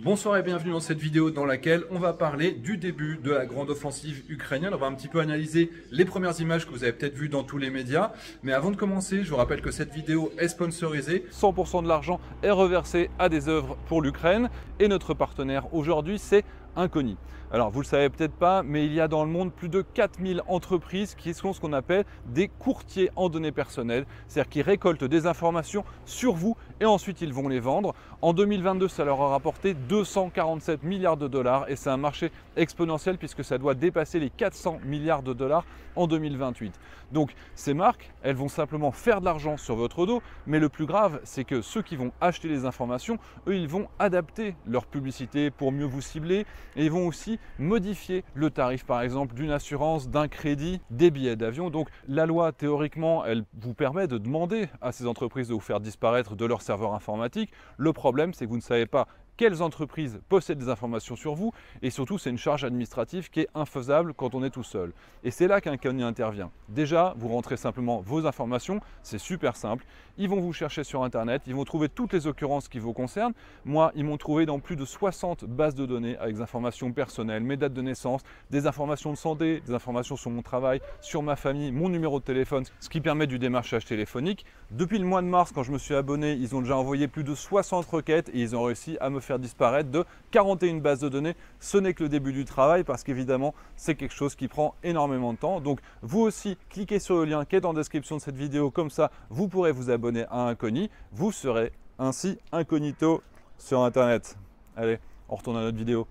Bonsoir et bienvenue dans cette vidéo dans laquelle on va parler du début de la grande offensive ukrainienne. On va un petit peu analyser les premières images que vous avez peut-être vues dans tous les médias. Mais avant de commencer, je vous rappelle que cette vidéo est sponsorisée. 100% de l'argent est reversé à des œuvres pour l'Ukraine et notre partenaire aujourd'hui c'est Inconi. Alors vous ne le savez peut-être pas, mais il y a dans le monde plus de 4000 entreprises qui sont ce qu'on appelle des courtiers en données personnelles, c'est-à-dire qui récoltent des informations sur vous et ensuite ils vont les vendre. En 2022, ça leur a rapporté 247 milliards de dollars et c'est un marché exponentiel puisque ça doit dépasser les 400 milliards de dollars en 2028. Donc ces marques, elles vont simplement faire de l'argent sur votre dos, mais le plus grave, c'est que ceux qui vont acheter les informations, eux, ils vont adapter leur publicité pour mieux vous cibler et ils vont aussi modifier le tarif, par exemple, d'une assurance, d'un crédit, des billets d'avion. Donc la loi, théoriquement, elle vous permet de demander à ces entreprises de vous faire disparaître de leur serveur informatique. Le problème, c'est que vous ne savez pas quelles entreprises possèdent des informations sur vous et surtout c'est une charge administrative qui est infaisable quand on est tout seul. Et c'est là qu'Inconi intervient. Déjà, vous rentrez simplement vos informations, c'est super simple. Ils vont vous chercher sur internet, ils vont trouver toutes les occurrences qui vous concernent. Moi, ils m'ont trouvé dans plus de 60 bases de données avec des informations personnelles, mes dates de naissance, des informations de santé, des informations sur mon travail, sur ma famille, mon numéro de téléphone, ce qui permet du démarchage téléphonique. Depuis le mois de mars, quand je me suis abonné, ils ont déjà envoyé plus de 60 requêtes et ils ont réussi à me faire disparaître de 41 bases de données. Ce n'est que le début du travail parce qu'évidemment, c'est quelque chose qui prend énormément de temps. Donc, vous aussi, cliquez sur le lien qui est en description de cette vidéo. Comme ça, vous pourrez vous abonner à Inconi. Vous serez ainsi incognito sur Internet. Allez, on retourne à notre vidéo.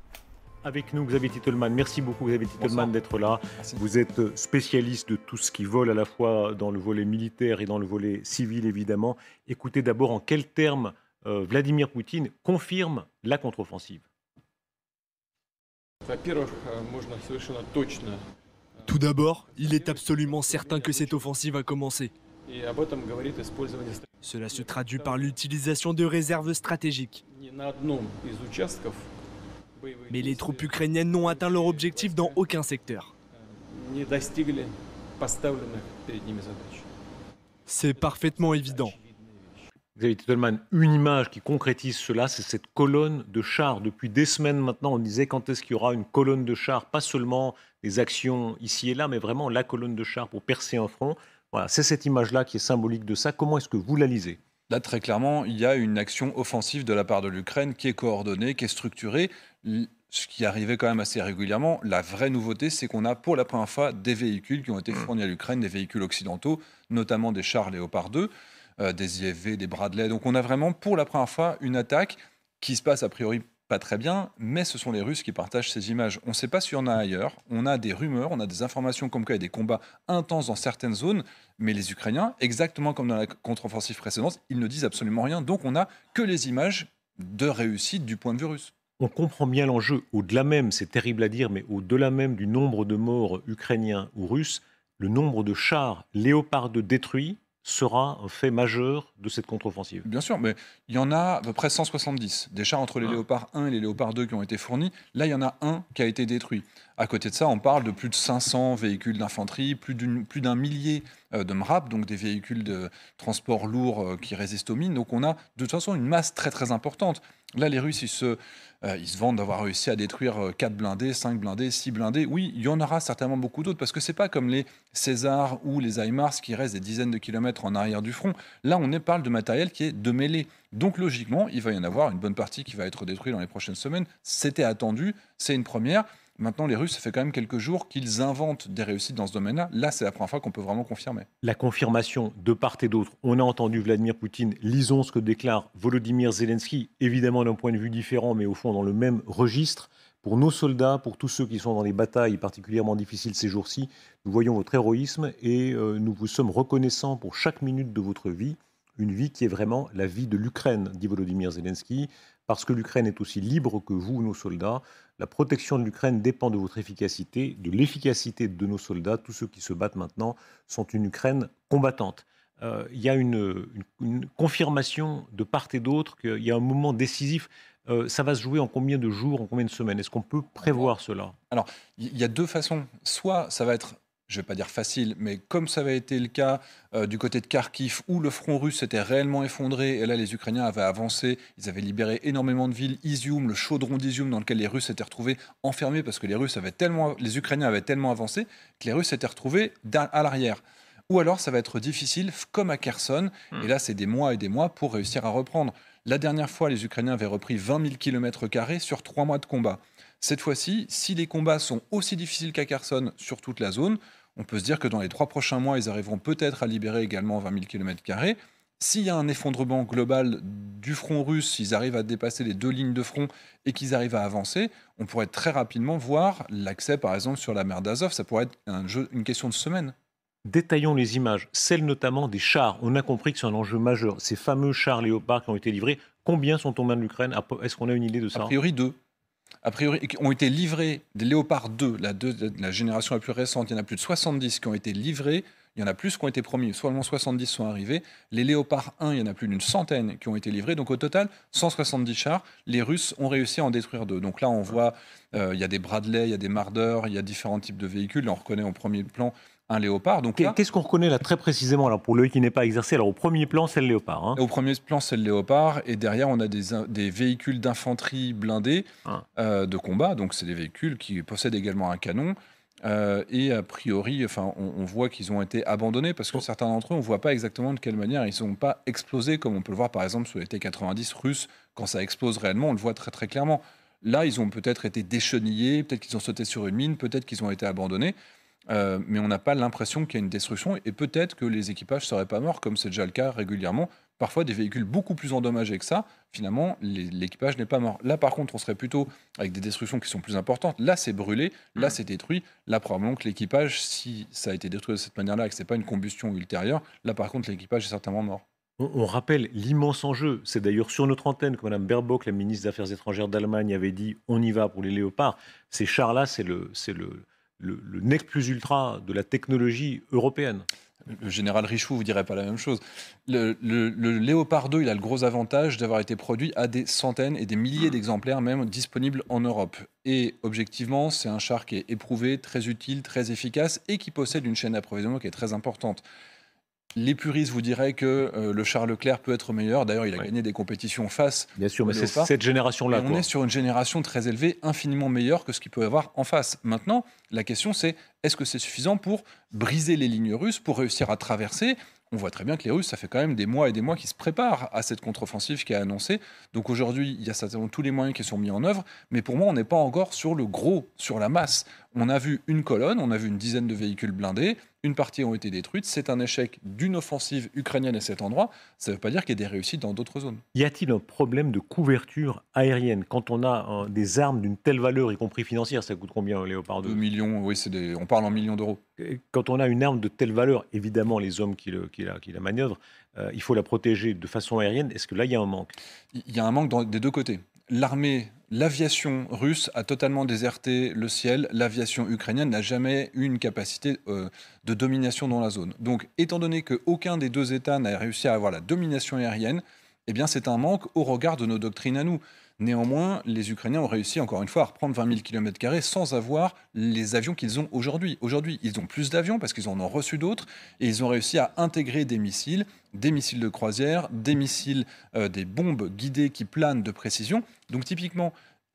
Avec nous, Xavier Titelman. Merci beaucoup, Xavier Titelman, d'être là. Merci. Vous êtes spécialiste de tout ce qui vole à la fois dans le volet militaire et dans le volet civil, évidemment. Écoutez d'abord en quels termes Vladimir Poutine confirme la contre-offensive. Tout d'abord, il est absolument certain que cette offensive a commencé. Cela se traduit par l'utilisation de réserves stratégiques. Mais les troupes ukrainiennes n'ont atteint leur objectif dans aucun secteur. C'est parfaitement évident. Xavier Titelman, une image qui concrétise cela, c'est cette colonne de chars. Depuis des semaines maintenant, on disait quand est-ce qu'il y aura une colonne de chars, pas seulement des actions ici et là, mais vraiment la colonne de chars pour percer un front. Voilà, c'est cette image-là qui est symbolique de ça. Comment est-ce que vous la lisez ? Là, très clairement, il y a une action offensive de la part de l'Ukraine qui est coordonnée, qui est structurée, ce qui arrivait quand même assez régulièrement. La vraie nouveauté, c'est qu'on a pour la première fois des véhicules qui ont été fournis à l'Ukraine, des véhicules occidentaux, notamment des chars Léopard 2, des IFV, des Bradley. Donc on a vraiment pour la première fois une attaque qui se passe a priori pas très bien, mais ce sont les Russes qui partagent ces images. On ne sait pas s'il y en a ailleurs, on a des rumeurs, on a des informations comme quoi il y a des combats intenses dans certaines zones, mais les Ukrainiens, exactement comme dans la contre-offensive précédente, ils ne disent absolument rien. Donc on n'a que les images de réussite du point de vue russe. On comprend bien l'enjeu. Au-delà même, c'est terrible à dire, mais au-delà même du nombre de morts ukrainiens ou russes, le nombre de chars Léopard 2 détruits sera un fait majeur de cette contre-offensive. Bien sûr, mais il y en a à peu près 170. Des chars entre les Léopard 1 et les Léopard 2 qui ont été fournis. Là, il y en a un qui a été détruit. À côté de ça, on parle de plus de 500 véhicules d'infanterie, plus d'un millier de MRAP, donc des véhicules de transport lourd qui résistent aux mines. Donc on a de toute façon une masse très très importante. Là, les Russes, ils se vantent d'avoir réussi à détruire 4 blindés, 5 blindés, 6 blindés. Oui, il y en aura certainement beaucoup d'autres, parce que c'est pas comme les César ou les HIMARS qui restent des dizaines de kilomètres en arrière du front. Là, parle de matériel qui est de mêlée. Donc logiquement, il va y en avoir une bonne partie qui va être détruite dans les prochaines semaines. C'était attendu, c'est une première. Maintenant, les Russes, ça fait quand même quelques jours qu'ils inventent des réussites dans ce domaine-là. Là, c'est la première fois qu'on peut vraiment confirmer. La confirmation de part et d'autre. On a entendu Vladimir Poutine. Lisons ce que déclare Volodymyr Zelensky, évidemment d'un point de vue différent, mais au fond dans le même registre. Pour nos soldats, pour tous ceux qui sont dans les batailles particulièrement difficiles ces jours-ci, nous voyons votre héroïsme et nous vous sommes reconnaissants pour chaque minute de votre vie. Une vie qui est vraiment la vie de l'Ukraine, dit Volodymyr Zelensky, parce que l'Ukraine est aussi libre que vous, nos soldats. La protection de l'Ukraine dépend de votre efficacité, de l'efficacité de nos soldats. Tous ceux qui se battent maintenant sont une Ukraine combattante. Il y a une confirmation de part et d'autre qu'il y a un moment décisif. Ça va se jouer en combien de jours, en combien de semaines? Est-ce qu'on peut prévoir cela? Alors, il y a deux façons. Soit ça va être je ne vais pas dire facile, mais comme ça avait été le cas du côté de Kharkiv, où le front russe s'était réellement effondré, et là les Ukrainiens avaient avancé, ils avaient libéré énormément de villes, Izium, le chaudron d'Izium dans lequel les Russes s'étaient retrouvés enfermés, parce que les Ukrainiens avaient tellement avancé que les Russes s'étaient retrouvés à l'arrière. Ou alors ça va être difficile, comme à Kherson, et là c'est des mois et des mois pour réussir à reprendre. La dernière fois, les Ukrainiens avaient repris 20 000 km² sur 3 mois de combat. Cette fois-ci, si les combats sont aussi difficiles qu'à Kherson sur toute la zone, on peut se dire que dans les 3 prochains mois, ils arriveront peut-être à libérer également 20 000 km². S'il y a un effondrement global du front russe, s'ils arrivent à dépasser les 2 lignes de front et qu'ils arrivent à avancer, on pourrait très rapidement voir l'accès, par exemple, sur la mer d'Azov. Ça pourrait être une question de semaines. Détaillons les images, celles notamment des chars. On a compris que c'est un enjeu majeur. Ces fameux chars Léopard qui ont été livrés, combien sont aux mains de l'Ukraine? Est-ce qu'on a une idée de ça? A priori, 2. A priori, ont été livrés des Léopard 2, la génération la plus récente. Il y en a plus de 70 qui ont été livrés. Il y en a plus qui ont été promis. Seulement 70 sont arrivés. Les Léopard 1, il y en a plus d'une centaine qui ont été livrés. Donc au total, 170 chars. Les Russes ont réussi à en détruire 2. Donc là, on voit, il y a des Bradley, il y a des Marder, il y a différents types de véhicules. Là, on reconnaît en premier plan un Léopard. Donc là, qu'est-ce qu'on reconnaît là très précisément? Alors pour l'œil qui n'est pas exercé, alors au premier plan, c'est le Léopard. Hein. Au premier plan, c'est le Léopard. Et derrière, on a des véhicules d'infanterie blindés de combat. Donc c'est des véhicules qui possèdent également un canon. Et a priori, enfin, on voit qu'ils ont été abandonnés parce que certains d'entre eux, on ne voit pas exactement de quelle manière ils n'ont pas explosé, comme on peut le voir par exemple sur les T-90 russes. Quand ça explose réellement, on le voit très très clairement. Là, ils ont peut-être été déchenillés, peut-être qu'ils ont sauté sur une mine, peut-être qu'ils ont été abandonnés. Mais on n'a pas l'impression qu'il y a une destruction et peut-être que les équipages ne seraient pas morts, comme c'est déjà le cas régulièrement. Parfois, des véhicules beaucoup plus endommagés que ça, finalement, l'équipage n'est pas mort. Là, par contre, on serait plutôt avec des destructions qui sont plus importantes. Là, c'est brûlé, là, c'est détruit. Là, probablement que l'équipage, si ça a été détruit de cette manière-là et que ce n'est pas une combustion ultérieure, là, par contre, l'équipage est certainement mort. On rappelle l'immense enjeu. C'est d'ailleurs sur notre antenne que Mme Baerbock, la ministre des Affaires étrangères d'Allemagne, avait dit « on y va pour les Léopards ». Ces chars-là, c'est le nec plus ultra de la technologie européenne. Le général Richoux vous dirait pas la même chose. Le Léopard 2, il a le gros avantage d'avoir été produit à des centaines et des milliers d'exemplaires même disponibles en Europe. Et objectivement, c'est un char qui est éprouvé, très utile, très efficace et qui possède une chaîne d'approvisionnement qui est très importante. Les puristes vous diraient que le char Leclerc peut être meilleur. D'ailleurs, il a gagné des compétitions face. Bien sûr, mais c'est Léopard. cette génération-là. On est sur une génération très élevée, infiniment meilleure que ce qu'il peut y avoir en face. Maintenant, la question c'est, est-ce que c'est suffisant pour briser les lignes russes, pour réussir à traverser? On voit très bien que les Russes, ça fait quand même des mois et des mois qu'ils se préparent à cette contre-offensive qui est annoncée. Donc aujourd'hui, il y a certainement tous les moyens qui sont mis en œuvre. Mais pour moi, on n'est pas encore sur le gros, sur la masse. On a vu une colonne, on a vu une dizaine de véhicules blindés. Une partie ont été détruites. C'est un échec d'une offensive ukrainienne à cet endroit. Ça ne veut pas dire qu'il y a des réussites dans d'autres zones. Y a-t-il un problème de couverture aérienne quand on a des armes d'une telle valeur, y compris financière? Ça coûte combien un Léopard 2? 2 millions, oui, on parle en millions d'euros. Quand on a une arme de telle valeur, évidemment, les hommes qui la manœuvrent, il faut la protéger de façon aérienne. Est-ce que là, il y a un manque? Il y a un manque des deux côtés. L'aviation russe a totalement déserté le ciel. L'aviation ukrainienne n'a jamais eu une capacité de domination dans la zone. Donc, étant donné qu'aucun des deux États n'a réussi à avoir la domination aérienne, eh bien, c'est un manque au regard de nos doctrines à nous. Néanmoins, les Ukrainiens ont réussi, encore une fois, à reprendre 20 000 km² sans avoir les avions qu'ils ont aujourd'hui. Aujourd'hui, ils ont plus d'avions parce qu'ils en ont reçu d'autres et ils ont réussi à intégrer des missiles de croisière, des missiles, des bombes guidées qui planent de précision. Donc typiquement,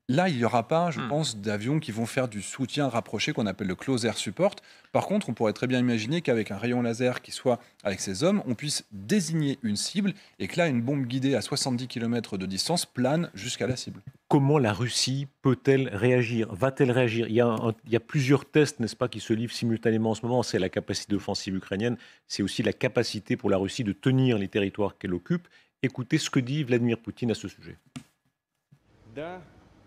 là, il n'y aura pas, je pense, d'avions qui vont faire du soutien rapproché qu'on appelle le close air support. Par contre, on pourrait très bien imaginer qu'avec un rayon laser qui soit avec ces hommes, on puisse désigner une cible et que là, une bombe guidée à 70 km de distance plane jusqu'à la cible. Comment la Russie peut-elle réagir? Va-t-elle réagir? Il y a plusieurs tests, n'est-ce pas, qui se livrent simultanément en ce moment. C'est la capacité offensive ukrainienne, c'est aussi la capacité pour la Russie de tenir les territoires qu'elle occupe. Écoutez ce que dit Vladimir Poutine à ce sujet.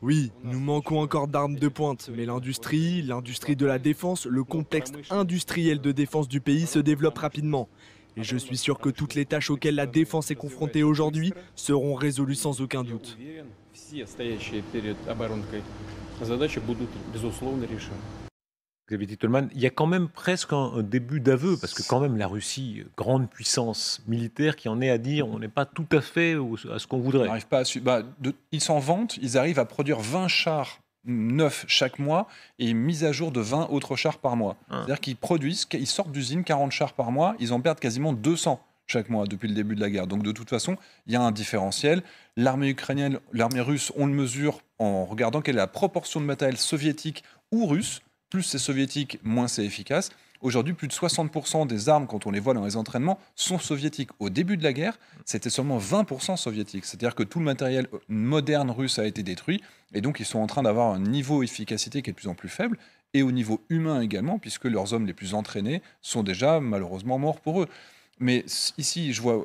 Oui, nous manquons encore d'armes de pointe, mais l'industrie de la défense, le complexe industriel de défense du pays se développe rapidement. Et je suis sûr que toutes les tâches auxquelles la défense est confrontée aujourd'hui seront résolues sans aucun doute. Xavier Titelman, il y a quand même presque un début d'aveu, parce que quand même la Russie, grande puissance militaire, qui en est à dire on n'est pas tout à fait à ce qu'on voudrait. Ils s'en vantent, ils arrivent à produire 20 chars neufs chaque mois et mise à jour de 20 autres chars par mois. Ah. C'est-à-dire qu'ils produisent, ils sortent d'usine 40 chars par mois, ils en perdent quasiment 200 chaque mois depuis le début de la guerre. Donc de toute façon, il y a un différentiel. L'armée ukrainienne, l'armée russe, on le mesure en regardant quelle est la proportion de matériel soviétique ou russe. Plus c'est soviétique, moins c'est efficace. Aujourd'hui, plus de 60% des armes, quand on les voit dans les entraînements, sont soviétiques. Au début de la guerre, c'était seulement 20% soviétique. C'est-à-dire que tout le matériel moderne russe a été détruit. Et donc, ils sont en train d'avoir un niveau d'efficacité qui est de plus en plus faible. Et au niveau humain également, puisque leurs hommes les plus entraînés sont déjà malheureusement morts pour eux. Mais ici, je vois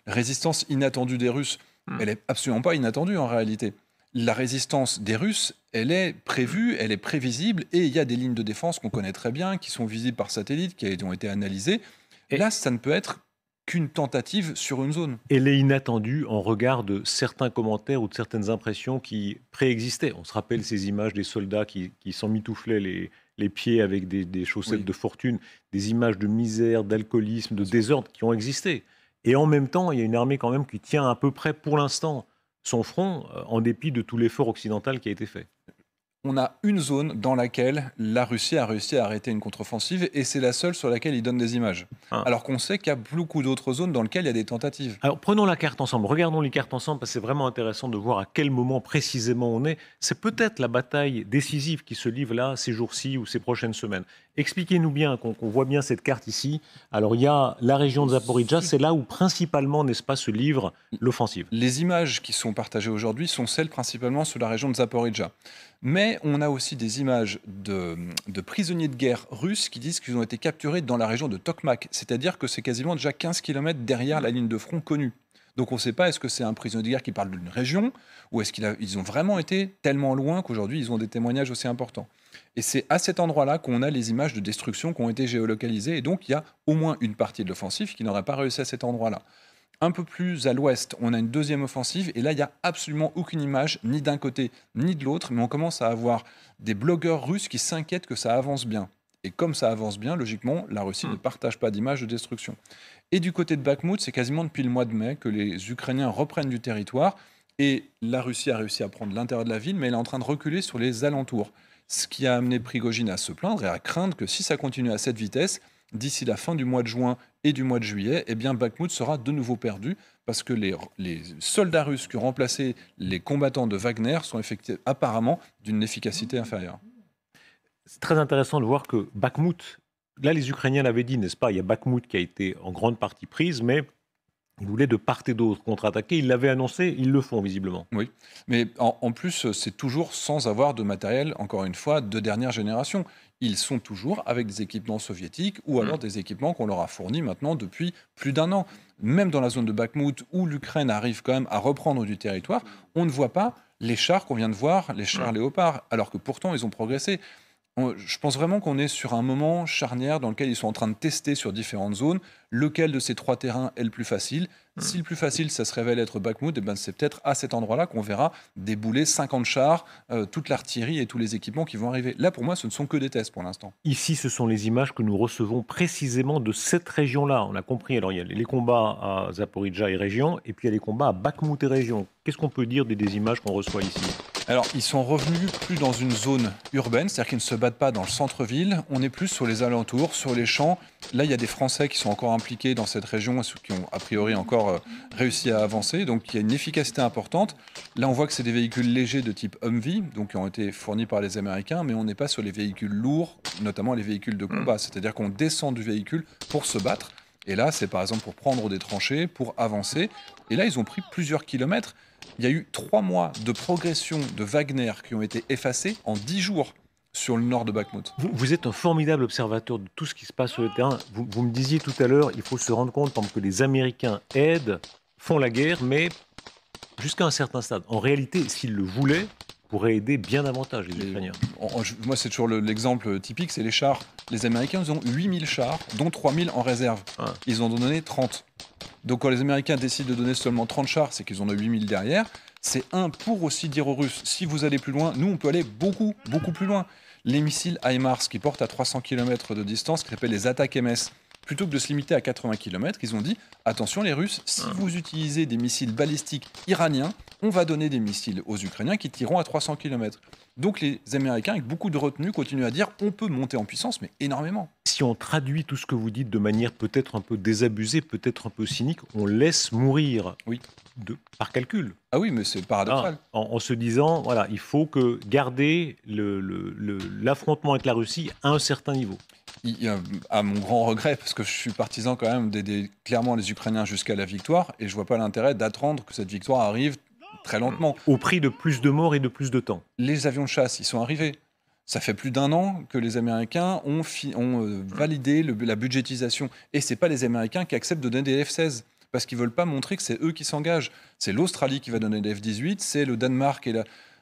la résistance inattendue des Russes. Elle n'est absolument pas inattendue en réalité. La résistance des Russes, elle est prévue, elle est prévisible, et il y a des lignes de défense qu'on connaît très bien, qui sont visibles par satellite, qui ont été analysées. Et là, ça ne peut être qu'une tentative sur une zone. Elle est inattendue en regard de certains commentaires ou de certaines impressions qui préexistaient. On se rappelle ces images des soldats qui s'emmitouflaient les pieds avec des chaussettes de fortune, des images de misère, d'alcoolisme, de désordre qui ont existé. Et en même temps, il y a une armée quand même qui tient à peu près pour l'instant son front, en dépit de tout l'effort occidental qui a été fait. On a une zone dans laquelle la Russie a réussi à arrêter une contre-offensive et c'est la seule sur laquelle ils donnent des images. Alors qu'on sait qu'il y a beaucoup d'autres zones dans lesquelles il y a des tentatives. Alors prenons la carte ensemble, regardons les cartes ensemble parce que c'est vraiment intéressant de voir à quel moment précisément on est. C'est peut-être la bataille décisive qui se livre là, ces jours-ci ou ces prochaines semaines. Expliquez-nous bien, qu'on voit bien cette carte ici. Alors il y a la région de Zaporijjia, c'est là où principalement, n'est-ce pas, se livre l'offensive. Les images qui sont partagées aujourd'hui sont celles principalement sur la région de Zaporijjia. Mais on a aussi des images de prisonniers de guerre russes qui disent qu'ils ont été capturés dans la région de Tokmak. C'est-à-dire que c'est quasiment déjà 15 km derrière la ligne de front connue. Donc on ne sait pas, est-ce que c'est un prisonnier de guerre qui parle d'une région ou est-ce qu'ils ont vraiment été tellement loin qu'aujourd'hui ils ont des témoignages aussi importants. Et c'est à cet endroit-là qu'on a les images de destruction qui ont été géolocalisées. Et donc il y a au moins une partie de l'offensive qui n'aurait pas réussi à cet endroit-là. Un peu plus à l'ouest, on a une deuxième offensive et là, il n'y a absolument aucune image, ni d'un côté, ni de l'autre, mais on commence à avoir des blogueurs russes qui s'inquiètent que ça avance bien. Et comme ça avance bien, logiquement, la Russie ne partage pas d'images de destruction. Et du côté de Bakhmout, c'est quasiment depuis le mois de mai que les Ukrainiens reprennent du territoire et la Russie a réussi à prendre l'intérieur de la ville, mais elle est en train de reculer sur les alentours. Ce qui a amené Prigojine à se plaindre et à craindre que si ça continue à cette vitesse, d'ici la fin du mois de juin et du mois de juillet, eh bien Bakhmout sera de nouveau perdu parce que les soldats russes qui ont remplacé les combattants de Wagner sont apparemment d'une efficacité inférieure. C'est très intéressant de voir que Bakhmout, là les Ukrainiens l'avaient dit, n'est-ce pas, il y a Bakhmout qui a été en grande partie prise, mais ils voulaient de part et d'autre contre-attaquer. Ils l'avaient annoncé, ils le font visiblement. Oui, mais en plus, c'est toujours sans avoir de matériel, encore une fois, de dernière génération. Ils sont toujours avec des équipements soviétiques ou alors des équipements qu'on leur a fournis maintenant depuis plus d'1 an. Même dans la zone de Bakhmout, où l'Ukraine arrive quand même à reprendre du territoire, on ne voit pas les chars qu'on vient de voir, les chars Léopard, alors que pourtant ils ont progressé. Je pense vraiment qu'on est sur un moment charnière dans lequel ils sont en train de tester sur différentes zones lequel de ces 3 terrains est le plus facile. Si le plus facile, ça se révèle être Bakhmout, ben c'est peut-être à cet endroit-là qu'on verra débouler 50 chars, toute l'artillerie et tous les équipements qui vont arriver. Là, pour moi, ce ne sont que des tests pour l'instant. Ici, ce sont les images que nous recevons précisément de cette région-là. On a compris, alors il y a les combats à Zaporijjia et région, et puis il y a les combats à Bakhmout et région. Qu'est-ce qu'on peut dire des images qu'on reçoit ici ? Alors, ils sont revenus plus dans une zone urbaine, c'est-à-dire qu'ils ne se battent pas dans le centre-ville. On est plus sur les alentours, sur les champs. Là, il y a des Français qui sont encore impliqués dans cette région, qui ont a priori encore réussi à avancer. Donc, il y a une efficacité importante. Là, on voit que c'est des véhicules légers de type Humvee, donc qui ont été fournis par les Américains, mais on n'est pas sur les véhicules lourds, notamment les véhicules de combat. C'est-à-dire qu'on descend du véhicule pour se battre. Et là, c'est par exemple pour prendre des tranchées, pour avancer. Et là, ils ont pris plusieurs kilomètres. Il y a eu 3 mois de progression de Wagner qui ont été effacés en 10 jours sur le nord de Bakhmout. Vous êtes un formidable observateur de tout ce qui se passe sur le terrain. Vous me disiez tout à l'heure, il faut se rendre compte que les Américains aident, font la guerre, mais jusqu'à un certain stade. En réalité, s'ils le voulaient, pourraient aider bien davantage les Ukrainiens. Moi, c'est toujours l'exemple typique, c'est les chars. Les Américains, ils ont 8000 chars, dont 3000 en réserve. Ils en ont donné 30. Donc quand les Américains décident de donner seulement 30 chars, c'est qu'ils en ont 8000 derrière. C'est pour aussi dire aux Russes, si vous allez plus loin, nous on peut aller beaucoup plus loin. Les missiles HIMARS qui portent à 300 km de distance, qui s'appellent les attaques MS, plutôt que de se limiter à 80 km, ils ont dit attention les Russes, si vous utilisez des missiles balistiques iraniens, on va donner des missiles aux Ukrainiens qui tireront à 300 km. Donc les Américains, avec beaucoup de retenue, continuent à dire on peut monter en puissance, mais énormément. Si on traduit tout ce que vous dites de manière peut-être un peu désabusée, peut-être un peu cynique, on laisse mourir par calcul. Ah oui, mais c'est paradoxal. En se disant, voilà, il faut que garder l'affrontement avec la Russie à un certain niveau. À mon grand regret, parce que je suis partisan quand même d'aider clairement les Ukrainiens jusqu'à la victoire, et je vois pas l'intérêt d'attendre que cette victoire arrive très lentement. Au prix de plus de morts et de plus de temps. Les avions de chasse, ils sont arrivés. Ça fait plus d'1 an que les Américains ont validé la budgétisation. Et ce n'est pas les Américains qui acceptent de donner des F-16, parce qu'ils ne veulent pas montrer que c'est eux qui s'engagent. C'est l'Australie qui va donner des F-18, c'est le Danemark.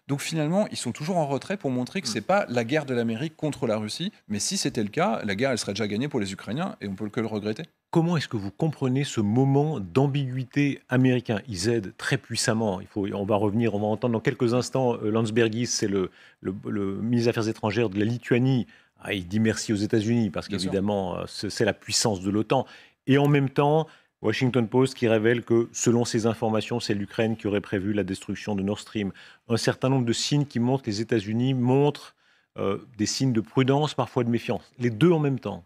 Donc finalement, ils sont toujours en retrait pour montrer que ce n'est pas la guerre de l'Amérique contre la Russie. Mais si c'était le cas, la guerre elle serait déjà gagnée pour les Ukrainiens, et on ne peut que le regretter. Comment est-ce que vous comprenez ce moment d'ambiguïté américain? Ils aident très puissamment. On va entendre dans quelques instants Landsbergis, c'est le ministre des Affaires étrangères de la Lituanie. Il dit merci aux États-Unis parce qu'évidemment, c'est la puissance de l'OTAN. Et en même temps, Washington Post qui révèle que, selon ces informations, c'est l'Ukraine qui aurait prévu la destruction de Nord Stream. Un certain nombre de signes qui montrent que les États-Unis montrent des signes de prudence, parfois de méfiance. Les deux en même temps.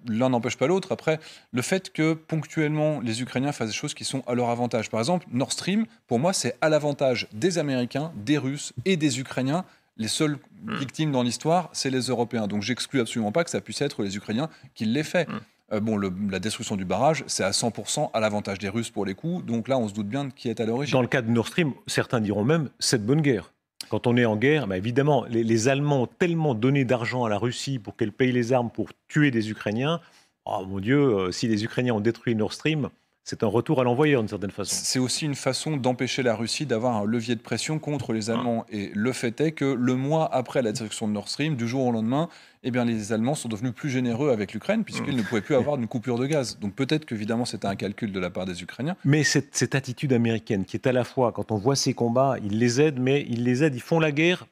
L'un n'empêche pas l'autre. Après, le fait que ponctuellement les Ukrainiens fassent des choses qui sont à leur avantage. Par exemple, Nord Stream, pour moi, c'est à l'avantage des Américains, des Russes et des Ukrainiens. Les seules victimes dans l'histoire, c'est les Européens. Donc j'exclus absolument pas que ça puisse être les Ukrainiens qui l'aient fait. La destruction du barrage, c'est à 100% à l'avantage des Russes pour les coups. Donc là, on se doute bien de qui est à l'origine. Dans le cas de Nord Stream, certains diront même c'est de bonne guerre. Quand on est en guerre, évidemment, les Allemands ont tellement donné d'argent à la Russie pour qu'elle paye les armes pour tuer des Ukrainiens. Oh mon Dieu, si les Ukrainiens ont détruit Nord Stream, c'est un retour à l'envoyeur d'une certaine façon. C'est aussi une façon d'empêcher la Russie d'avoir un levier de pression contre les Allemands. Et le fait est que le mois après la destruction de Nord Stream, du jour au lendemain, les Allemands sont devenus plus généreux avec l'Ukraine puisqu'ils ne pouvaient plus avoir une coupure de gaz. Donc peut-être qu'évidemment c'était un calcul de la part des Ukrainiens. Mais cette attitude américaine qui est à la fois, quand on voit ces combats, ils les aident, ils font la guerre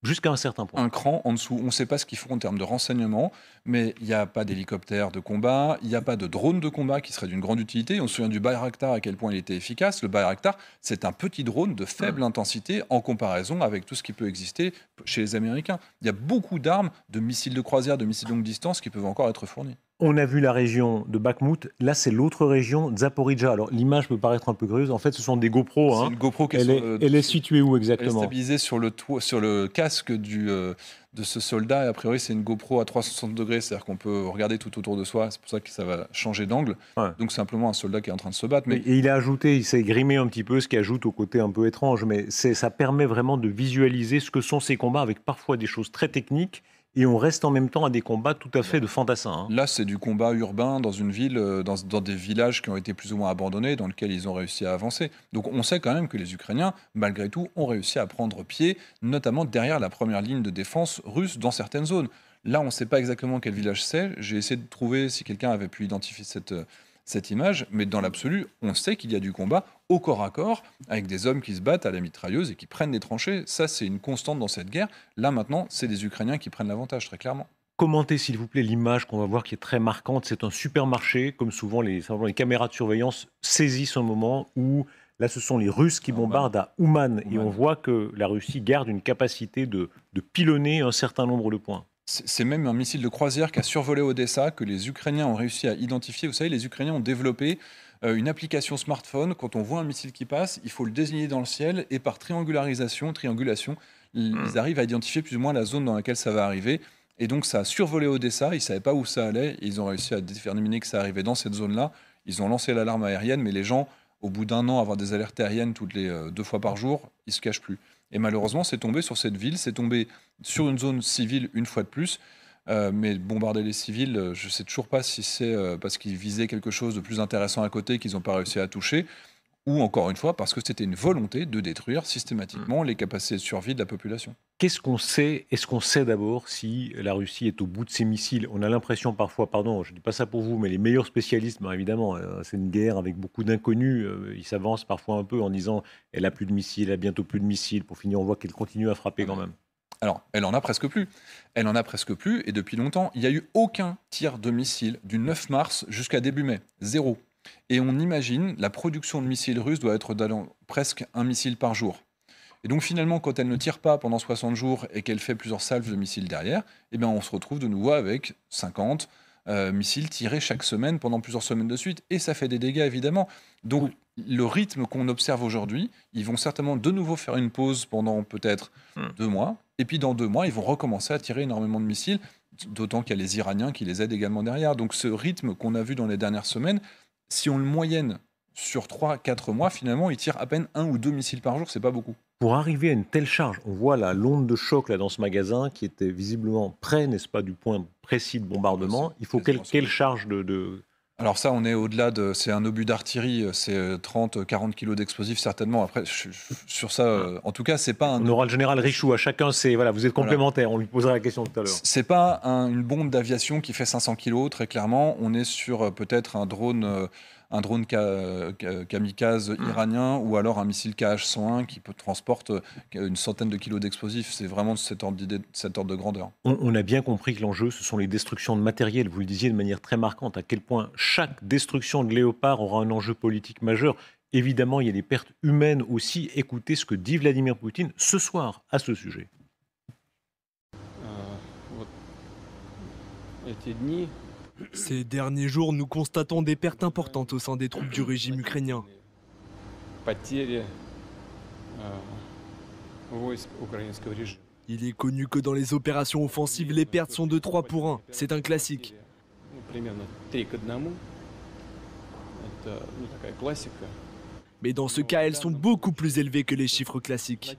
jusqu'à un certain point. Un cran en dessous. On ne sait pas ce qu'ils font en termes de renseignement, mais il n'y a pas d'hélicoptère de combat, il n'y a pas de drone de combat qui serait d'une grande utilité. On se souvient du Bayraktar, à quel point il était efficace. Le Bayraktar, c'est un petit drone de faible intensité en comparaison avec tout ce qui peut exister chez les Américains. Il y a beaucoup d'armes, de missiles de croisière, de missiles longue distance qui peuvent encore être fournis. On a vu la région de Bakhmout. Là, c'est l'autre région, Zaporizhzhia. Alors, l'image peut paraître un peu curieuse. En fait, ce sont des GoPro. C'est une GoPro qui elle est située où exactement? Elle est stabilisée sur le casque de ce soldat. Et a priori, c'est une GoPro à 360 degrés. C'est-à-dire qu'on peut regarder tout autour de soi. C'est pour ça que ça va changer d'angle. Ouais. Donc, c'est simplement un soldat qui est en train de se battre. Et il s'est grimé un petit peu, ce qui ajoute au côté un peu étrange. Mais ça permet vraiment de visualiser ce que sont ces combats avec parfois des choses très techniques. Et on reste en même temps à des combats tout à fait de fantassins. Là, c'est du combat urbain dans une ville, dans des villages qui ont été plus ou moins abandonnés, dans lesquels ils ont réussi à avancer. Donc on sait quand même que les Ukrainiens, malgré tout, ont réussi à prendre pied, notamment derrière la première ligne de défense russe dans certaines zones. Là, on ne sait pas exactement quel village c'est. J'ai essayé de trouver si quelqu'un avait pu identifier cette image, mais dans l'absolu, on sait qu'il y a du combat au corps à corps, avec des hommes qui se battent à la mitrailleuse et qui prennent des tranchées. Ça, c'est une constante dans cette guerre. Là, maintenant, c'est les Ukrainiens qui prennent l'avantage, très clairement. Commentez, s'il vous plaît, l'image qu'on va voir qui est très marquante. C'est un supermarché, comme souvent les caméras de surveillance saisissent un moment où, là, ce sont les Russes qui bombardent à Ouman. Et on voit que la Russie garde une capacité de pilonner un certain nombre de points. C'est même un missile de croisière qui a survolé Odessa, que les Ukrainiens ont réussi à identifier. Vous savez, les Ukrainiens ont développé une application smartphone. Quand on voit un missile qui passe, il faut le désigner dans le ciel et par triangulation, ils arrivent à identifier plus ou moins la zone dans laquelle ça va arriver. Et donc ça a survolé Odessa, ils ne savaient pas où ça allait, et ils ont réussi à déterminer que ça arrivait dans cette zone-là. Ils ont lancé l'alarme aérienne, mais les gens, au bout d'1 an, avoir des alertes aériennes toutes les 2 fois par jour, ils ne se cachent plus. Et malheureusement, c'est tombé sur cette ville, c'est tombé sur une zone civile une fois de plus. Mais bombarder les civils, je ne sais toujours pas si c'est parce qu'ils visaient quelque chose de plus intéressant à côté qu'ils n'ont pas réussi à toucher, ou encore une fois parce que c'était une volonté de détruire systématiquement les capacités de survie de la population. Qu'est-ce qu'on sait? Est-ce qu'on sait d'abord si la Russie est au bout de ses missiles? On a l'impression parfois, pardon, je ne dis pas ça pour vous, mais les meilleurs spécialistes, évidemment, c'est une guerre avec beaucoup d'inconnus, ils s'avancent parfois un peu en disant elle a plus de missiles, elle a bientôt plus de missiles, pour finir on voit qu'elle continue à frapper quand même. Alors, elle en a presque plus. Elle en a presque plus, et depuis longtemps, il n'y a eu aucun tir de missile du 9 mars jusqu'à début mai. 0. Et on imagine, la production de missiles russes doit être presque un missile par jour. Et donc finalement, quand elle ne tire pas pendant 60 jours et qu'elle fait plusieurs salves de missiles derrière, eh bien on se retrouve de nouveau avec 50 missiles tirés chaque semaine pendant plusieurs semaines de suite. Et ça fait des dégâts, évidemment. Donc le rythme qu'on observe aujourd'hui, ils vont certainement de nouveau faire une pause pendant peut-être 2 mois. Et puis dans 2 mois, ils vont recommencer à tirer énormément de missiles, d'autant qu'il y a les Iraniens qui les aident également derrière. Donc ce rythme qu'on a vu dans les dernières semaines, si on le moyenne sur 3-4 mois, finalement, ils tirent à peine 1 ou 2 missiles par jour, c'est pas beaucoup. Pour arriver à une telle charge, on voit l'onde de choc là, dans ce magasin qui était visiblement près, n'est-ce pas, du point précis de bombardement. Il faut quelle charge de... Alors ça, on est au-delà de... C'est un obus d'artillerie, c'est 30-40 kilos d'explosifs certainement. Après, sur ça, en tout cas, c'est pas un... On aura le général Richoux, à chacun, c'est... Voilà, vous êtes complémentaires, on lui posera la question tout à l'heure. C'est pas une bombe d'aviation qui fait 500 kilos, très clairement. On est sur peut-être un drone kamikaze iranien ou alors un missile KH-101 qui transporte une centaine de kilos d'explosifs. C'est vraiment cet ordre de grandeur. On a bien compris que l'enjeu, ce sont les destructions de matériel. Vous le disiez de manière très marquante, à quel point chaque destruction de Léopard aura un enjeu politique majeur. Évidemment, il y a des pertes humaines aussi. Écoutez ce que dit Vladimir Poutine ce soir à ce sujet. Ces derniers jours, nous constatons des pertes importantes au sein des troupes du régime ukrainien. Il est connu que dans les opérations offensives, les pertes sont de 3 pour 1. C'est un classique. Mais dans ce cas, elles sont beaucoup plus élevées que les chiffres classiques.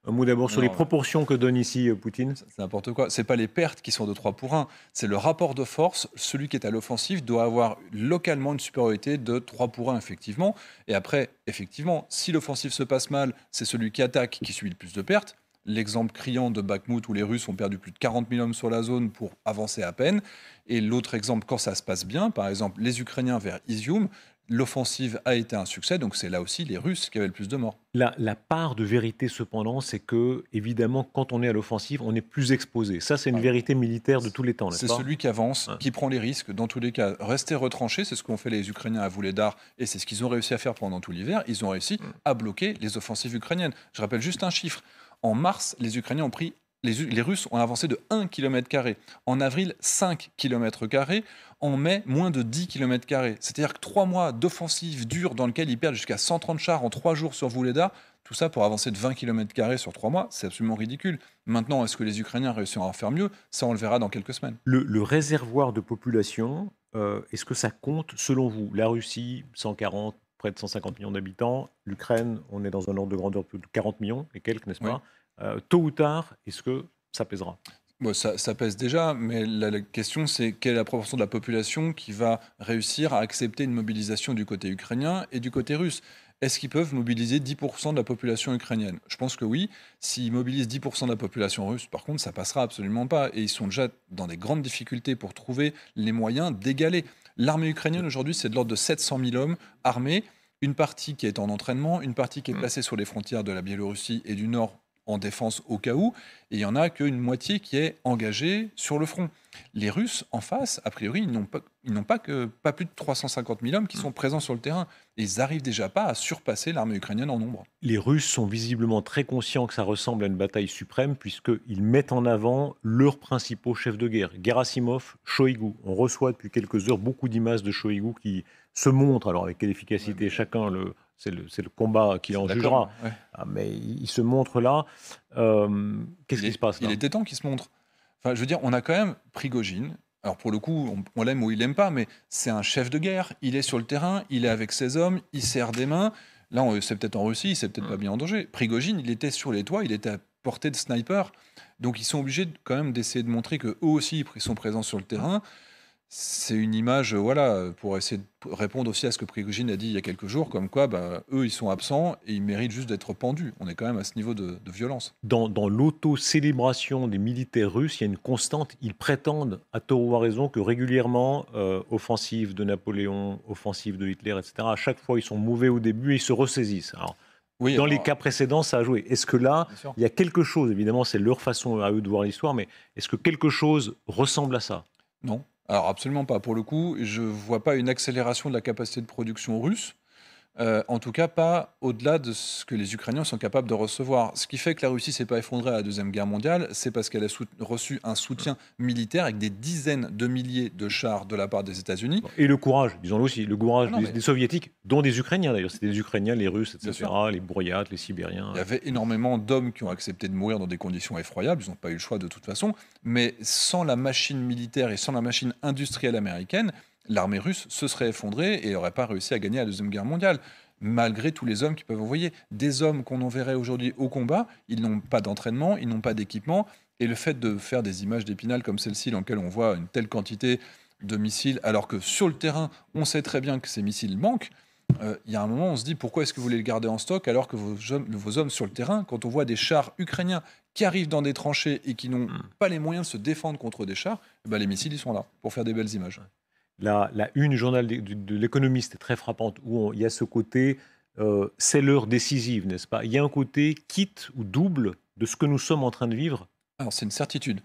Un mot d'abord sur les proportions que donne ici Poutine. C'est n'importe quoi. Ce n'est pas les pertes qui sont de 3 pour 1. C'est le rapport de force. Celui qui est à l'offensive doit avoir localement une supériorité de 3 pour 1, effectivement. Et après, effectivement, si l'offensive se passe mal, c'est celui qui attaque qui subit le plus de pertes. L'exemple criant de Bakhmout où les Russes ont perdu plus de 40 000 hommes sur la zone pour avancer à peine. Et l'autre exemple, quand ça se passe bien, par exemple les Ukrainiens vers Izium, l'offensive a été un succès, donc c'est là aussi les Russes qui avaient le plus de morts. La part de vérité cependant, c'est que évidemment quand on est à l'offensive, on est plus exposé. Ça c'est une vérité militaire de tous les temps, n'est-ce pas ? C'est celui qui avance, qui prend les risques. Dans tous les cas, rester retranché, c'est ce qu'ont fait les Ukrainiens à Vuhledar et c'est ce qu'ils ont réussi à faire pendant tout l'hiver. Ils ont réussi à bloquer les offensives ukrainiennes. Je rappelle juste un chiffre. En mars, les Ukrainiens ont pris... Les Russes ont avancé de 1 km². En avril, 5 km². En mai, moins de 10 km². C'est-à-dire que 3 mois d'offensive dure dans lequel ils perdent jusqu'à 130 chars en 3 jours sur Vuhledar, tout ça pour avancer de 20 km² sur 3 mois, c'est absolument ridicule. Maintenant, est-ce que les Ukrainiens réussiront à en faire mieux ? Ça, on le verra dans quelques semaines. Le réservoir de population, est-ce que ça compte selon vous ? La Russie, 140, près de 150 millions d'habitants. L'Ukraine, on est dans un ordre de grandeur de 40 millions et quelques, n'est-ce pas ? Tôt ou tard, est-ce que ça pèsera ? Bon, ça pèse déjà, mais la question c'est quelle est la proportion de la population qui va réussir à accepter une mobilisation du côté ukrainien et du côté russe ? Est-ce qu'ils peuvent mobiliser 10% de la population ukrainienne ? Je pense que oui. S'ils mobilisent 10% de la population russe, par contre, ça passera absolument pas. Et ils sont déjà dans des grandes difficultés pour trouver les moyens d'égaler. L'armée ukrainienne aujourd'hui, c'est de l'ordre de 700 000 hommes armés. Une partie qui est en entraînement, une partie qui est placée sur les frontières de la Biélorussie et du Nord en défense au cas où, et il n'y en a qu'une moitié qui est engagée sur le front. Les Russes, en face, a priori, ils n'ont pas plus de 350 000 hommes qui sont présents sur le terrain, et ils n'arrivent déjà pas à surpasser l'armée ukrainienne en nombre. Les Russes sont visiblement très conscients que ça ressemble à une bataille suprême, puisqu'ils mettent en avant leurs principaux chefs de guerre, Gerasimov, Shoigu. On reçoit depuis quelques heures beaucoup d'images de Shoigu qui se montrent, alors avec quelle efficacité chacun c'est le combat qui en jugera. Ouais. Mais il se montre là. Qu'est-ce qui se passe là ? Il était temps qu'il se montre. Enfin, je veux dire, on a quand même Prigojine. Alors pour le coup, on l'aime ou il l'aime pas, mais c'est un chef de guerre. Il est sur le terrain, il est avec ses hommes, il serre des mains. Là, c'est peut-être en Russie, il s'est peut-être pas bien en danger. Prigojine, il était sur les toits, il était à portée de sniper. Donc ils sont obligés quand même d'essayer de montrer qu'eux aussi ils sont présents sur le terrain. C'est une image, voilà, pour essayer de répondre aussi à ce que Prigojine a dit il y a quelques jours, comme quoi, eux, ils sont absents et ils méritent juste d'être pendus. On est quand même à ce niveau de violence. Dans l'auto-célébration des militaires russes, il y a une constante. Ils prétendent, à tort ou à raison, que régulièrement, offensive de Napoléon, offensive de Hitler, etc., à chaque fois, ils sont mauvais au début et ils se ressaisissent. Alors, Oui, dans les alors, cas précédents, ça a joué. Est-ce que là, bien sûr. il y a quelque chose, évidemment, c'est leur façon à eux de voir l'histoire, mais est-ce que quelque chose ressemble à ça? Non. Alors absolument pas. Pour le coup, je vois pas une accélération de la capacité de production russe. En tout cas, pas au-delà de ce que les Ukrainiens sont capables de recevoir. Ce qui fait que la Russie s'est pas effondrée à la Deuxième Guerre mondiale, c'est parce qu'elle a reçu un soutien militaire avec des dizaines de milliers de chars de la part des États-Unis. Et le courage, disons-le aussi, le courage Non, mais des Soviétiques, dont des Ukrainiens d'ailleurs. C'était des Ukrainiens, les Russes, bien etc., sûr, les Bouriates, les Sibériens. il y avait énormément d'hommes qui ont accepté de mourir dans des conditions effroyables. Ils n'ont pas eu le choix de toute façon. Mais sans la machine militaire et sans la machine industrielle américaine, l'armée russe se serait effondrée et n'aurait pas réussi à gagner la Deuxième Guerre mondiale. Malgré tous les hommes qu'ils peuvent envoyer. Des hommes qu'on enverrait aujourd'hui au combat, ils n'ont pas d'entraînement, ils n'ont pas d'équipement. Et le fait de faire des images d'Épinal comme celle-ci, dans lesquelles on voit une telle quantité de missiles, alors que sur le terrain, on sait très bien que ces missiles manquent, il y a un moment, on se dit pourquoi est-ce que vous voulez le garder en stock alors que vos hommes sur le terrain, quand on voit des chars ukrainiens qui arrivent dans des tranchées et qui n'ont pas les moyens de se défendre contre des chars, les missiles, ils sont là pour faire des belles images. La une du journal de l'Économiste est très frappante, où il y a ce côté, c'est l'heure décisive, n'est-ce pas? Il y a un côté quitte ou double de ce que nous sommes en train de vivre. Alors, c'est une certitude.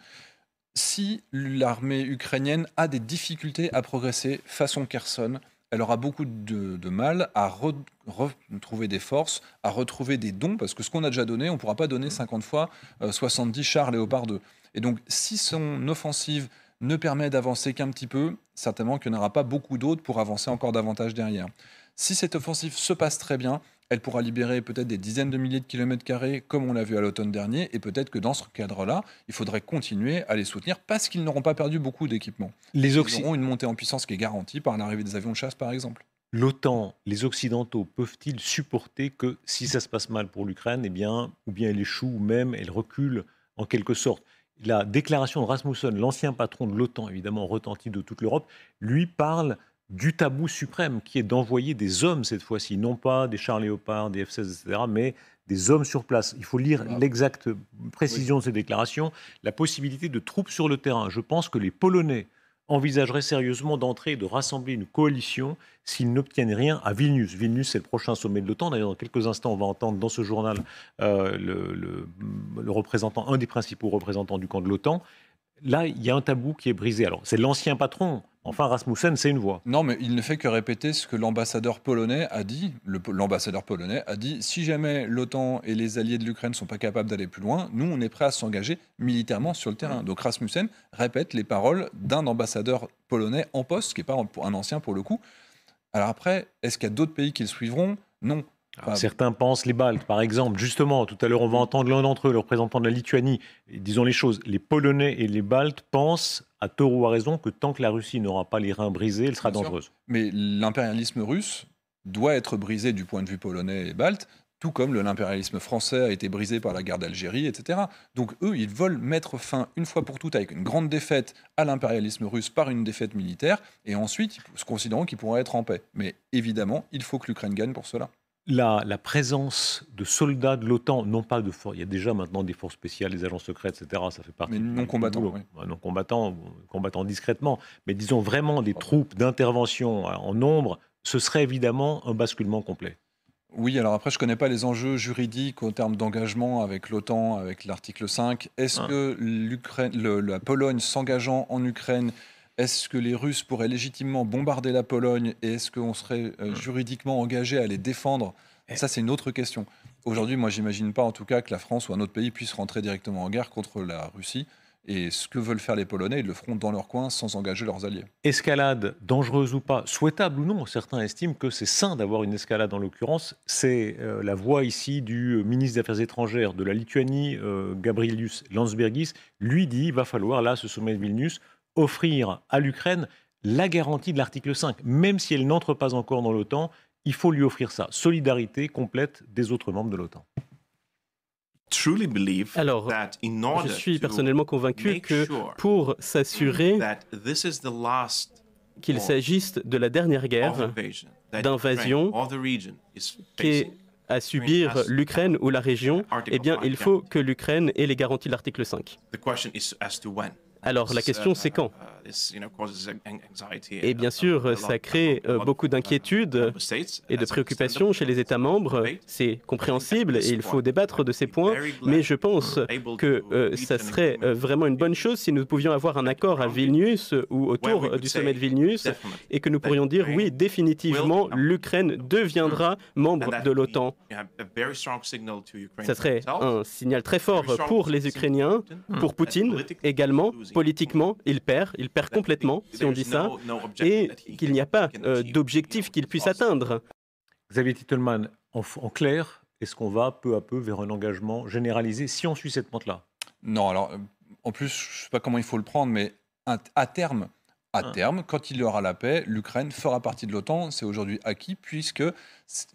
Si l'armée ukrainienne a des difficultés à progresser façon Kherson, elle aura beaucoup de mal à retrouver des forces, à retrouver des dons, parce que ce qu'on a déjà donné, on ne pourra pas donner 50 fois 70 chars Léopard 2. Et donc, si son offensive ne permet d'avancer qu'un petit peu, certainement qu'il n'y en aura pas beaucoup d'autres pour avancer encore davantage derrière. Si cette offensive se passe très bien, elle pourra libérer peut-être des dizaines de milliers de kilomètres carrés, comme on l'a vu à l'automne dernier, et peut-être que dans ce cadre-là, il faudrait continuer à les soutenir parce qu'ils n'auront pas perdu beaucoup d'équipements. Ils auront une montée en puissance qui est garantie par l'arrivée des avions de chasse, par exemple. L'OTAN, les Occidentaux peuvent-ils supporter que si ça se passe mal pour l'Ukraine, eh bien, ou bien elle échoue, ou même elle recule en quelque sorte? La déclaration de Rasmussen, l'ancien patron de l'OTAN, évidemment retenti de toute l'Europe, lui parle du tabou suprême qui est d'envoyer des hommes cette fois-ci, non pas des chars Léopard, des F-16, etc., mais des hommes sur place. Il faut lire l'exacte précision de ces déclarations, la possibilité de troupes sur le terrain. Je pense que les Polonais envisageraient sérieusement d'entrer et de rassembler une coalition s'ils n'obtiennent rien à Vilnius. Vilnius, c'est le prochain sommet de l'OTAN. D'ailleurs, dans quelques instants, on va entendre dans ce journal le représentant, un des principaux représentants du camp de l'OTAN. Là, il y a un tabou qui est brisé. Alors, c'est l'ancien patron. Enfin, Rasmussen, c'est une voix. Non, mais il ne fait que répéter ce que l'ambassadeur polonais a dit. L'ambassadeur polonais a dit, si jamais l'OTAN et les alliés de l'Ukraine ne sont pas capables d'aller plus loin, nous, on est prêt à s'engager militairement sur le terrain. Donc Rasmussen répète les paroles d'un ambassadeur polonais en poste, qui n'est pas un ancien pour le coup. Alors après, est-ce qu'il y a d'autres pays qui le suivront? Non. Alors, certains pensent les Baltes, par exemple. Justement, tout à l'heure, on va entendre l'un d'entre eux, le représentant de la Lituanie. Et disons les choses, les Polonais et les Baltes pensent, à tort ou à raison, que tant que la Russie n'aura pas les reins brisés, elle sera dangereuse. Mais l'impérialisme russe doit être brisé du point de vue polonais et balte, tout comme l'impérialisme français a été brisé par la guerre d'Algérie, etc. Donc eux, ils veulent mettre fin, une fois pour toutes, avec une grande défaite à l'impérialisme russe par une défaite militaire, et ensuite, considérons qu'ils pourront être en paix. Mais évidemment, il faut que l'Ukraine gagne pour cela. La présence de soldats de l'OTAN, non pas de forces, il y a déjà maintenant des forces spéciales, des agents secrets, etc. Ça fait partie. Mais non combattants. Oui. Non combattants discrètement. Mais disons vraiment des troupes d'intervention en nombre, ce serait évidemment un basculement complet. Oui, alors après, je ne connais pas les enjeux juridiques en termes d'engagement avec l'OTAN, avec l'article 5. Est-ce que la Pologne s'engageant en Ukraine, est-ce que les Russes pourraient légitimement bombarder la Pologne et est-ce qu'on serait juridiquement engagé à les défendre? Ça, c'est une autre question. Aujourd'hui, moi, j'imagine pas en tout cas que la France ou un autre pays puisse rentrer directement en guerre contre la Russie. Et ce que veulent faire les Polonais, ils le feront dans leur coin sans engager leurs alliés. Escalade, dangereuse ou pas, souhaitable ou non, certains estiment que c'est sain d'avoir une escalade en l'occurrence. C'est la voix ici du ministre des Affaires étrangères de la Lituanie, Gabrielius Landsbergis. Lui dit qu'il va falloir, là, ce sommet de Vilnius, offrir à l'Ukraine la garantie de l'article 5. Même si elle n'entre pas encore dans l'OTAN, il faut lui offrir ça. Solidarité complète des autres membres de l'OTAN. Alors, je suis personnellement convaincu que pour s'assurer qu'il s'agisse de la dernière guerre d'invasion qu'est à subir l'Ukraine ou la région, eh bien, il faut que l'Ukraine ait les garanties de l'article 5. Alors, la question, c'est quand? Et bien sûr, ça crée beaucoup d'inquiétudes et de préoccupations chez les États membres. C'est compréhensible et il faut débattre de ces points, mais je pense que ça serait vraiment une bonne chose si nous pouvions avoir un accord à Vilnius ou autour du sommet de Vilnius et que nous pourrions dire oui, définitivement, l'Ukraine deviendra membre de l'OTAN. Ça serait un signal très fort pour les Ukrainiens, pour Poutine également. Politiquement, il perd complètement, si on dit ça, et qu'il n'y a pas d'objectif qu'il puisse atteindre. Xavier Titelman, en clair, est-ce qu'on va peu à peu vers un engagement généralisé si on suit cette pente-là? Non, alors, en plus, je ne sais pas comment il faut le prendre, mais à terme, quand il y aura la paix, l'Ukraine fera partie de l'OTAN. C'est aujourd'hui acquis, puisque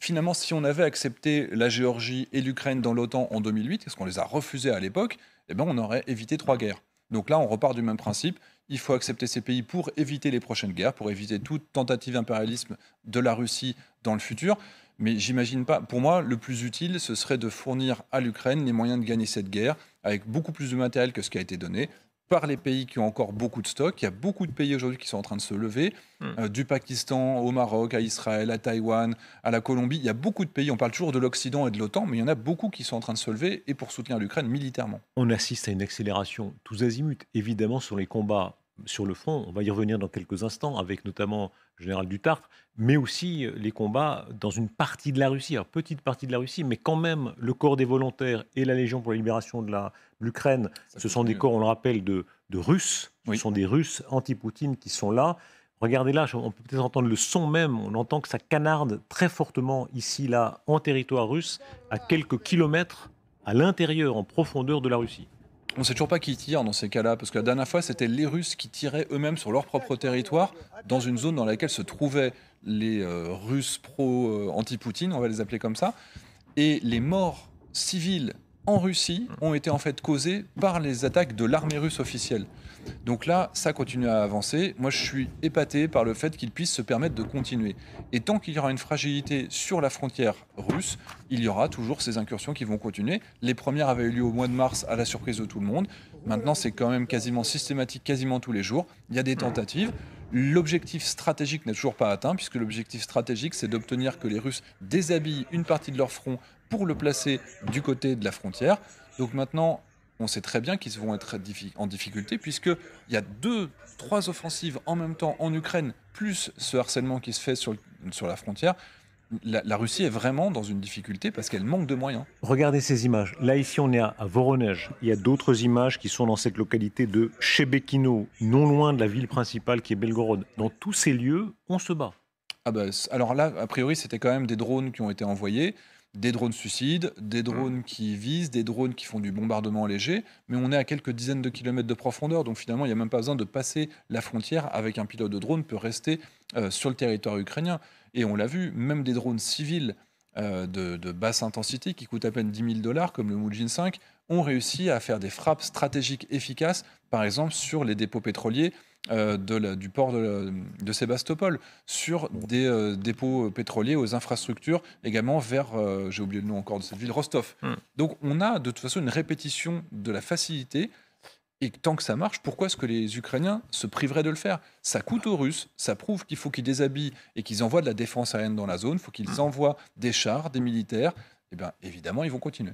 finalement, si on avait accepté la Géorgie et l'Ukraine dans l'OTAN en 2008, parce qu'on les a refusés à l'époque, eh ben, on aurait évité 3 guerres. Donc là, on repart du même principe. Il faut accepter ces pays pour éviter les prochaines guerres, pour éviter toute tentative d'impérialisme de la Russie dans le futur. Mais j'imagine pas. Pour moi, le plus utile, ce serait de fournir à l'Ukraine les moyens de gagner cette guerre avec beaucoup plus de matériel que ce qui a été donné par les pays qui ont encore beaucoup de stocks. Il y a beaucoup de pays aujourd'hui qui sont en train de se lever, du Pakistan au Maroc, à Israël, à Taïwan, à la Colombie. Il y a beaucoup de pays, on parle toujours de l'Occident et de l'OTAN, mais il y en a beaucoup qui sont en train de se lever et pour soutenir l'Ukraine militairement. On assiste à une accélération tous azimuts, évidemment sur les combats sur le front. On va y revenir dans quelques instants avec notamment le général Dutartre, mais aussi les combats dans une partie de la Russie, alors petite partie de la Russie, mais quand même le corps des volontaires et la Légion pour la libération de l'Ukraine, ce sont des corps, on le rappelle, de Russes, ce sont des Russes anti-Poutine qui sont là. Regardez là, on peut peut-être entendre le son même, on entend que ça canarde très fortement ici, là, en territoire russe, à quelques kilomètres à l'intérieur, en profondeur de la Russie. On ne sait toujours pas qui tire dans ces cas-là, parce que la dernière fois, c'était les Russes qui tiraient eux-mêmes sur leur propre territoire, dans une zone dans laquelle se trouvaient les Russes pro-anti-Poutine, on va les appeler comme ça, et les morts civiles en Russie ont été en fait causées par les attaques de l'armée russe officielle. Donc là, ça continue à avancer. Moi, je suis épaté par le fait qu'ils puissent se permettre de continuer. Et tant qu'il y aura une fragilité sur la frontière russe, il y aura toujours ces incursions qui vont continuer. Les premières avaient eu lieu au mois de mars à la surprise de tout le monde. Maintenant, c'est quand même quasiment systématique, quasiment tous les jours. Il y a des tentatives. L'objectif stratégique n'est toujours pas atteint, puisque l'objectif stratégique, c'est d'obtenir que les Russes déshabillent une partie de leur front pour le placer du côté de la frontière. Donc maintenant, on sait très bien qu'ils vont être en difficulté, puisqu'il y a 2-3 offensives en même temps en Ukraine, plus ce harcèlement qui se fait sur la frontière. La Russie est vraiment dans une difficulté parce qu'elle manque de moyens. Regardez ces images. Là, ici, on est à Voronej. Il y a d'autres images qui sont dans cette localité de Chebekino, non loin de la ville principale qui est Belgorod. Dans tous ces lieux, on se bat. Alors là, a priori, c'était quand même des drones qui ont été envoyés. Des drones suicides, des drones qui visent, des drones qui font du bombardement léger, mais on est à quelques dizaines de kilomètres de profondeur, donc finalement il n'y a même pas besoin de passer la frontière avec un pilote de drone peut rester sur le territoire ukrainien. Et on l'a vu, même des drones civils de basse intensité qui coûtent à peine $10 000, comme le Moujin 5, ont réussi à faire des frappes stratégiques efficaces, par exemple sur les dépôts pétroliers du port de Sébastopol, sur des dépôts pétroliers aux infrastructures, également vers, j'ai oublié le nom encore de cette ville, Rostov. Donc on a de toute façon une répétition de la facilité, et tant que ça marche, pourquoi est-ce que les Ukrainiens se priveraient de le faire? Ça coûte aux Russes, ça prouve qu'il faut qu'ils déshabillent et qu'ils envoient de la défense aérienne dans la zone, il faut qu'ils envoient des chars, des militaires, et bien évidemment ils vont continuer.